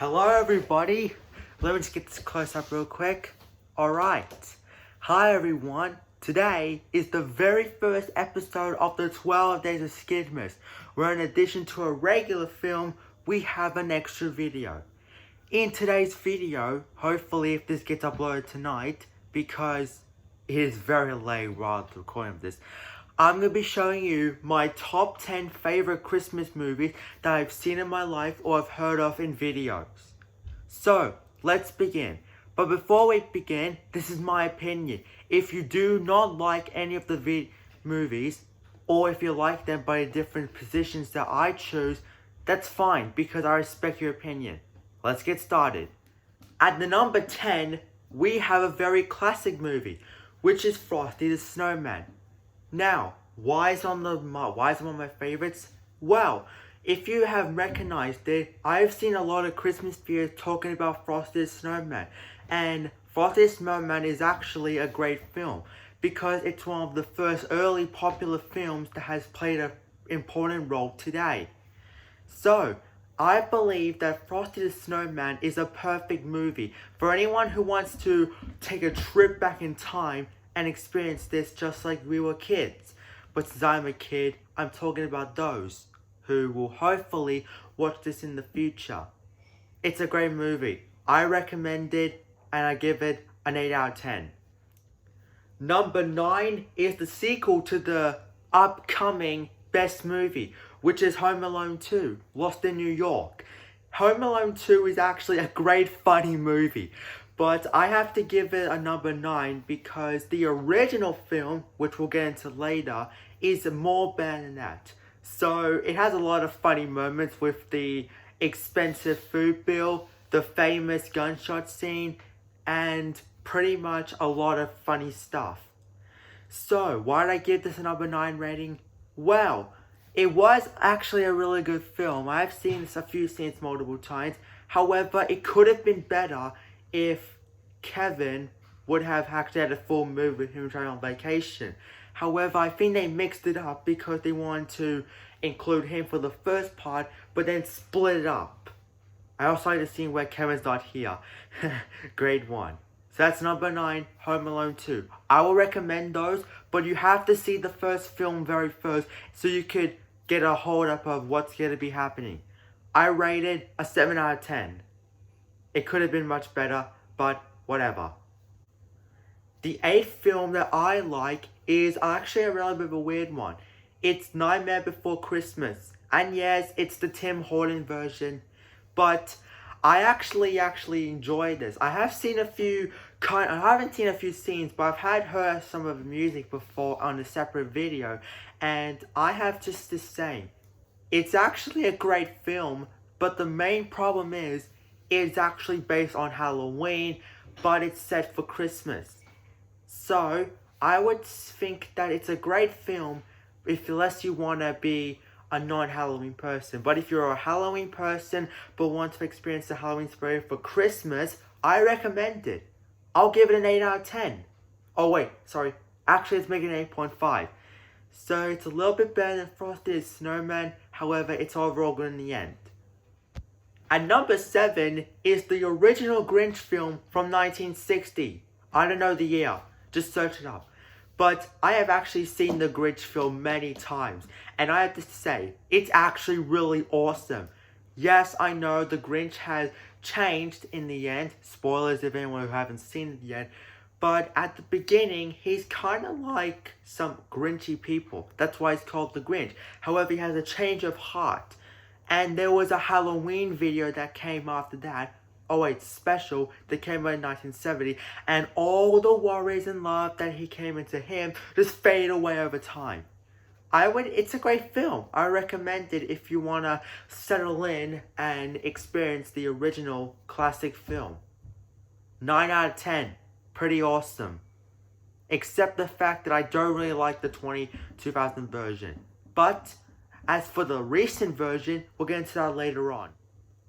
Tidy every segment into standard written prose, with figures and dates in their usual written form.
Hello everybody, let me just get this close up real quick. Alright, hi everyone, today is the very first episode of the 12 Days of Skitmas, where in addition to a regular film, we have an extra video. In today's video, hopefully if this gets uploaded tonight, because it is very late while recording this, I'm going to be showing you my top 10 favorite Christmas movies that I've seen in my life or have heard of in videos. So, let's begin. But before we begin, this is my opinion. If you do not like any of the movies, or if you like them by different positions that I choose, that's fine because I respect your opinion. Let's get started. At the number 10, we have a very classic movie, which is Frosty the Snowman. Now, why is it one of my favorites? Well, if you have recognized it, I've seen a lot of Christmas videos talking about Frosty the Snowman. And Frosty the Snowman is actually a great film because it's one of the first early popular films that has played an important role today. So, I believe that Frosty the Snowman is a perfect movie for anyone who wants to take a trip back in time and experience this just like we were kids. But since I'm a kid, I'm talking about those who will hopefully watch this in the future. It's a great movie. I recommend it and I give it an 8 out of 10. Number 9 is the sequel to the upcoming best movie, which is Home Alone 2, Lost in New York. Home Alone 2 is actually a great funny movie. But I have to give it a number 9 because the original film, which we'll get into later, is more better than that. So it has a lot of funny moments with the expensive food bill, the famous gunshot scene, and pretty much a lot of funny stuff. So why did I give this a number 9 rating? Well, it was actually a really good film. I've seen a few scenes multiple times. However, it could have been better if Kevin would have actually had a full movie with him trying on vacation. However, I think they mixed it up because they wanted to include him for the first part, but then split it up. I also like the scene where Kevin's not here. Grade 1. So that's number 9, Home Alone 2. I will recommend those, but you have to see the first film very first so you could get a hold up of what's going to be happening. I rated a 7 out of 10. It could have been much better, but whatever. The 8th film that I like is actually a really bit of a weird one. It's Nightmare Before Christmas. And yes, it's the Tim Horton version. But I actually enjoy this. I haven't seen a few scenes, but I've heard some of the music before on a separate video. And I have just to say, it's actually a great film, but the main problem is, it's actually based on Halloween, but it's set for Christmas. So, I would think that it's a great film unless you want to be a non-Halloween person. But if you're a Halloween person but want to experience the Halloween spirit for Christmas, I recommend it. I'll give it an 8 out of 10. Oh wait, sorry. Actually, it's making an 8.5. So, it's a little bit better than Frosty the Snowman. However, it's overall good in the end. At number 7 is the original Grinch film from 1960. I don't know the year, just search it up. But I have actually seen the Grinch film many times, and I have to say, it's actually really awesome. Yes, I know the Grinch has changed in the end, spoilers if anyone who haven't seen it yet, but at the beginning, he's kind of like some Grinchy people. That's why it's called the Grinch. However, he has a change of heart. And there was a Halloween video that came after that. Oh wait, special that came out in 1970. And all the worries and love that he came into him just fade away over time. It's a great film. I recommend it if you want to settle in and experience the original classic film. 9 out of 10. Pretty awesome. Except the fact that I don't really like the 2000 version. But as for the recent version, we'll get into that later on.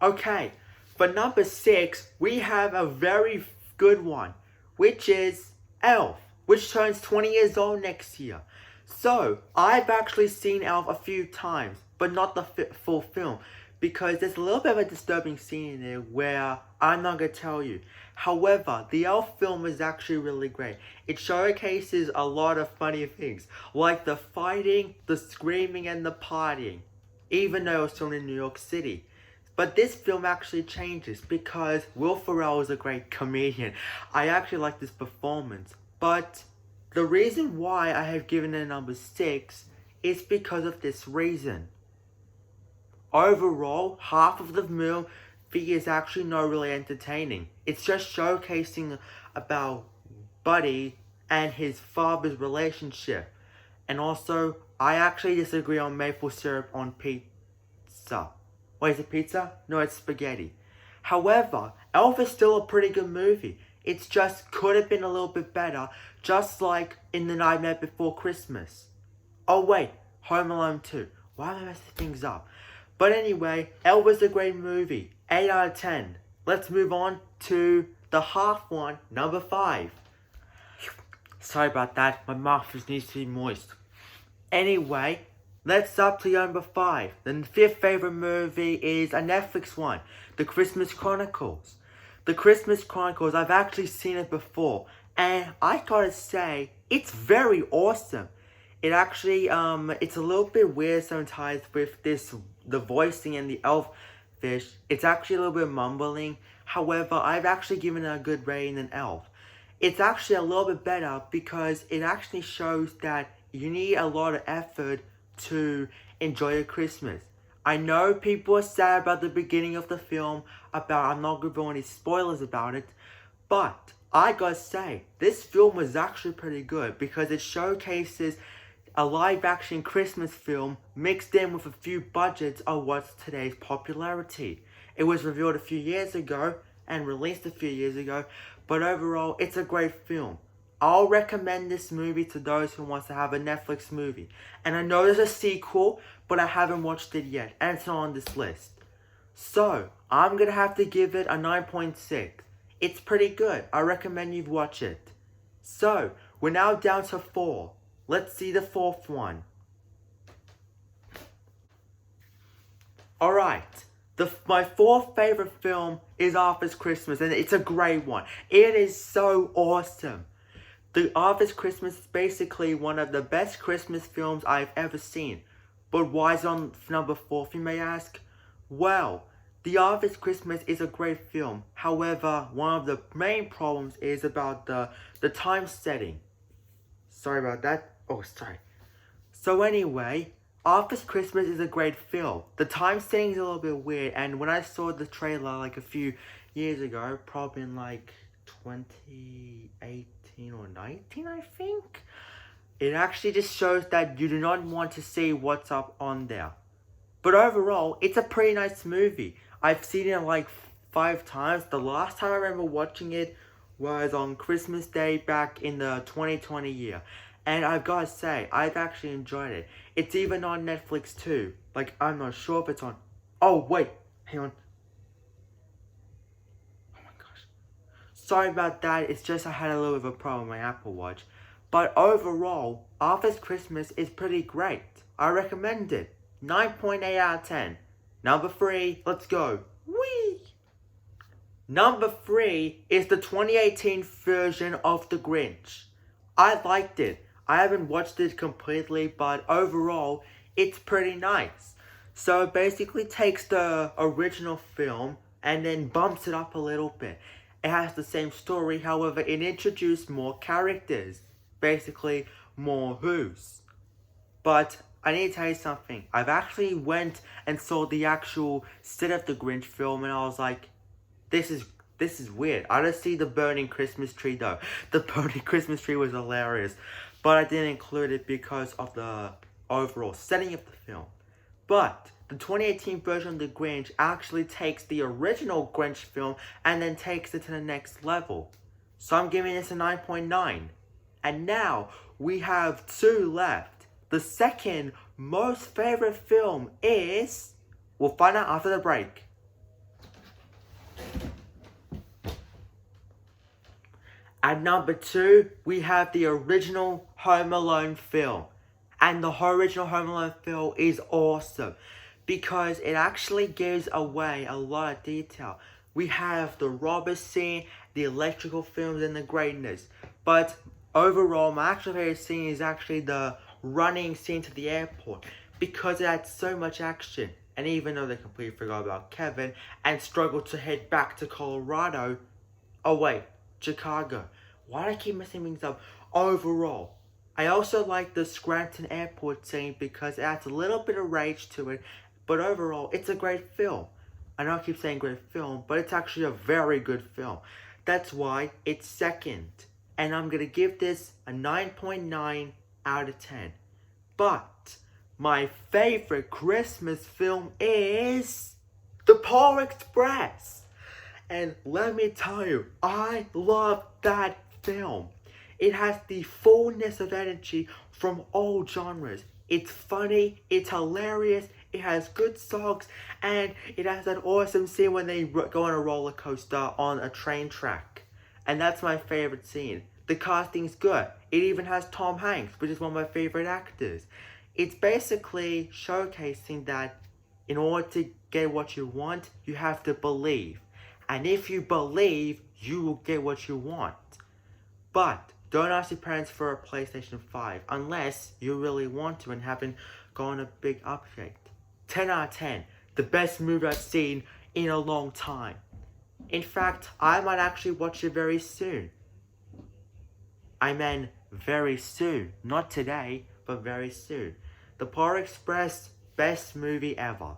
Okay, for number 6, we have a very good one, which is Elf, which turns 20 years old next year. So, I've actually seen Elf a few times, but not the full film, because there's a little bit of a disturbing scene in there where I'm not gonna tell you. However, the Elf film is actually really great. It showcases a lot of funny things, like the fighting, the screaming, and the partying, even though it's filmed in New York City. But this film actually changes because Will Ferrell is a great comedian. I actually like this performance. But the reason why I have given it a number 6 is because of this reason. Overall, half of the movie is actually not really entertaining. It's just showcasing about Buddy and his father's relationship. And also, I actually disagree on maple syrup on pizza. Wait, is it pizza? No, it's spaghetti. However, Elf is still a pretty good movie. It's just could have been a little bit better, just like in The Nightmare Before Christmas. Oh wait, Home Alone 2. Why am I messing things up? But anyway, Elf is a great movie. 8 out of 10. Let's move on to the half one, number 5. Sorry about that, my mouth needs to be moist. Anyway, let's up to number 5. The 5th favorite movie is a Netflix one, The Christmas Chronicles. The Christmas Chronicles, I've actually seen it before, and I gotta say, it's very awesome. It actually, it's a little bit weird sometimes with the voicing and the elf fish. It's actually a little bit mumbling. However, I've actually given it a good rating than Elf. It's actually a little bit better because it actually shows that you need a lot of effort to enjoy a Christmas. I know people are sad about the beginning of the film, I'm not going to do any spoilers about it, but I gotta say, this film was actually pretty good because it showcases a live action Christmas film mixed in with a few budgets of what's today's popularity. It was revealed a few years ago and released a few years ago, but overall, it's a great film. I'll recommend this movie to those who want to have a Netflix movie. And I know there's a sequel, but I haven't watched it yet, and it's not on this list. So, I'm gonna have to give it a 9.6. It's pretty good. I recommend you watch it. So, we're now down to 4. Let's see the 4th one. Alright, my 4th favorite film is Arthur's Christmas, and it's a great one. It is so awesome. The Arthur's Christmas is basically one of the best Christmas films I've ever seen. But why is it on number 4, you may ask? Well, The Arthur's Christmas is a great film. However, one of the main problems is about the time setting. Sorry about that. Oh, sorry. So anyway, Arthur's Christmas is a great film. The time setting is a little bit weird, and when I saw the trailer like a few years ago, probably in like 2018 or 19, I think, it actually just shows that you do not want to see what's up on there. But overall, it's a pretty nice movie. I've seen it like 5 times. The last time I remember watching it was on Christmas Day back in the 2020 year. And I've got to say, I've actually enjoyed it. It's even on Netflix too. Like, I'm not sure if it's on... Oh, wait. Hang on. Oh my gosh. Sorry about that. It's just I had a little bit of a problem with my Apple Watch. But overall, Arthur's Christmas is pretty great. I recommend it. 9.8 out of 10. Number 3, let's go. Whee! Number 3 is the 2018 version of The Grinch. I liked it. I haven't watched it completely, but overall, it's pretty nice. So it basically takes the original film and then bumps it up a little bit. It has the same story, however, it introduced more characters. Basically, more Who's. But I need to tell you something. I've actually went and saw the actual set of the Grinch film, and I was like, this is weird. I don't see the burning Christmas tree though. The burning Christmas tree was hilarious, but I didn't include it because of the overall setting of the film. But the 2018 version of the Grinch actually takes the original Grinch film and then takes it to the next level. So I'm giving this a 9.9. And now we have 2 left. The second most favorite film is... We'll find out after the break. At number 2, we have the original Home Alone film. And the original Home Alone film is awesome. because it actually gives away a lot of detail. We have the robber scene, the electrical films, and the greatness. But overall, my actual favorite scene is actually the running scene to the airport because it had so much action. And even though they completely forgot about Kevin and struggled to head back to Colorado, oh wait, Chicago. Why do I keep messing things up? Overall, I also like the Scranton airport scene because it adds a little bit of rage to it, but overall, it's a great film. I know I keep saying great film, but it's actually a very good film. That's why it's second. And I'm gonna give this a 9.9 out of 10. But my favorite Christmas film is The Polar Express. And let me tell you, I love that film. It has the fullness of energy from all genres. It's funny, it's hilarious, it has good songs, and it has that awesome scene when they go on a roller coaster on a train track. And that's my favorite scene. The casting's good. It even has Tom Hanks, which is one of my favorite actors. It's basically showcasing that in order to get what you want, you have to believe. And if you believe, you will get what you want. But don't ask your parents for a PlayStation 5 unless you really want to and haven't gone a big upgrade. 10 out of 10. The best movie I've seen in a long time. In fact, I might actually watch it very soon. I meant very soon. Not today, but very soon. The Polar Express, best movie ever.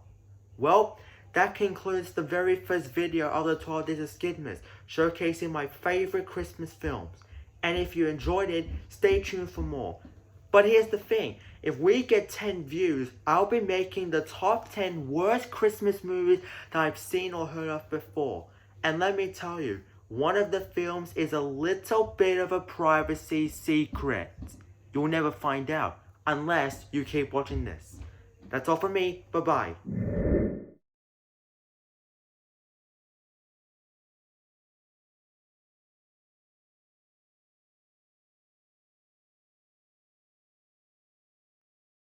Well, that concludes the very first video of the 12 Days of Skitmas, showcasing my favorite Christmas films. And if you enjoyed it, stay tuned for more. But here's the thing, if we get 10 views, I'll be making the top 10 worst Christmas movies that I've seen or heard of before. And let me tell you, one of the films is a little bit of a privacy secret. You'll never find out, unless you keep watching this. That's all from me, bye-bye.